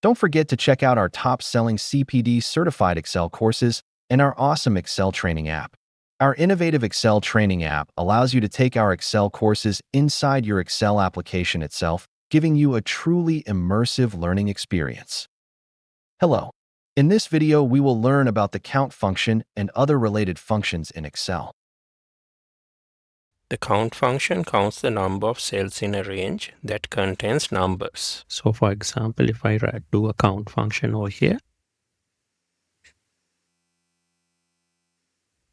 Don't forget to check out our top-selling CPD certified Excel courses and our awesome Excel training app. Our innovative Excel training app allows you to take our Excel courses inside your Excel application itself, giving you a truly immersive learning experience. Hello. In this video, we will learn about the count function and other related functions in Excel. The count function counts the number of cells in a range that contains numbers. So for example, if I do a count function over here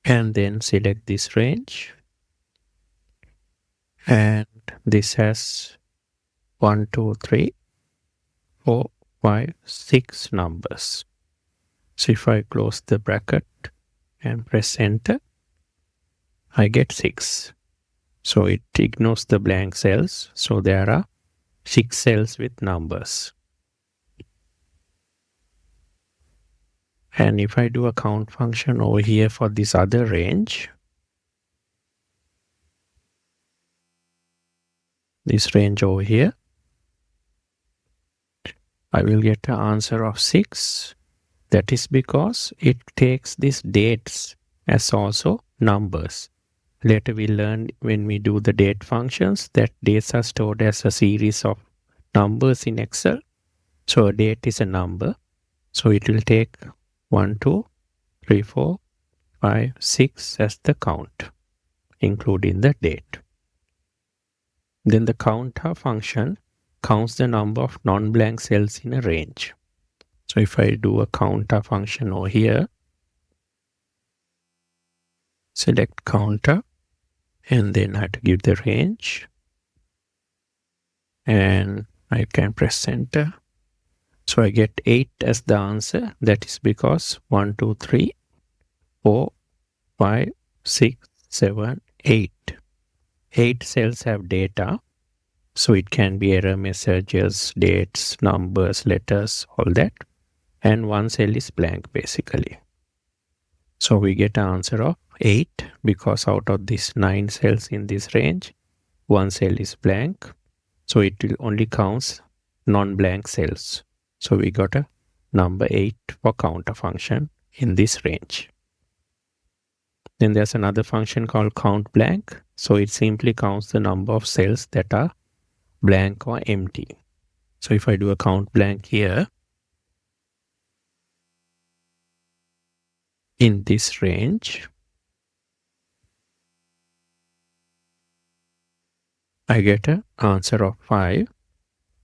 and then select this range, and this has 1, 2, 3, 4, 5, 6 numbers. So if I close the bracket and press enter, I get 6. So it ignores the blank cells. So there are 6 cells with numbers. And if I do a count function over here for this other range, this range over here, I will get an answer of 6. That is because it takes these dates as also numbers. Later we learn when we do the date functions that dates are stored as a series of numbers in Excel. So a date is a number. So it will take 1, 2, 3, 4, 5, 6 as the count, including the date. Then the counter function counts the number of non-blank cells in a range. So if I do a counter function over here, select counter, and then I have to give the range, and I can press enter. So I get 8 as the answer. That is because 1, 2, 3, 4, 5, 6, 7, 8. 8 cells have data. So it can be error messages, dates, numbers, letters, all that. And 1 cell is blank basically. So we get an answer of 8 because out of these 9 cells in this range, 1 cell is blank. So it will only count non-blank cells. So we got a number 8 for counter function in this range. Then there's another function called count blank. So it simply counts the number of cells that are blank or empty. So if I do a count blank here, in this range, I get an answer of 5.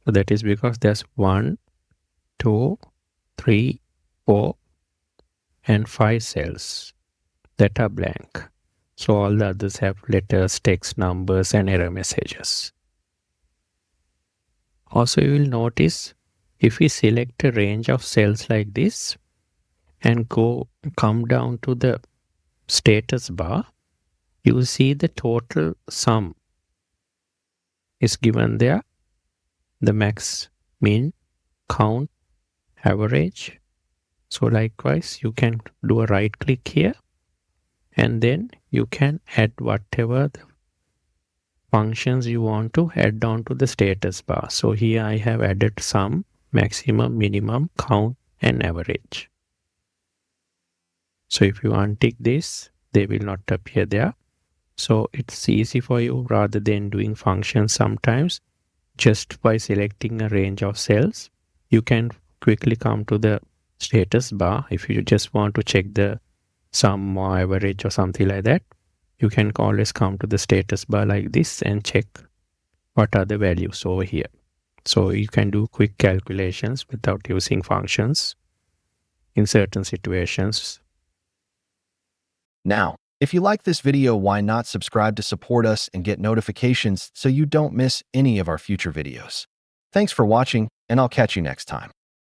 So that is because there's 1, 2, 3, 4, and 5 cells that are blank. So all the others have letters, text, numbers, and error messages. Also, you will notice if we select a range of cells like this and come down to the status bar, you will see the total sum is given there. The max, min, count, average. So likewise, you can do a right click here and then you can add whatever the functions you want to add on to the status bar. So here I have added sum, maximum, minimum, count, and average. So if you untick this, they will not appear there. So it's easy for you rather than doing functions sometimes. Just by selecting a range of cells, you can quickly come to the status bar. If you just want to check the sum or average or something like that, you can always come to the status bar like this and check what are the values over here. So you can do quick calculations without using functions in certain situations. Now, if you like this video, why not subscribe to support us and get notifications so you don't miss any of our future videos. Thanks for watching, and I'll catch you next time.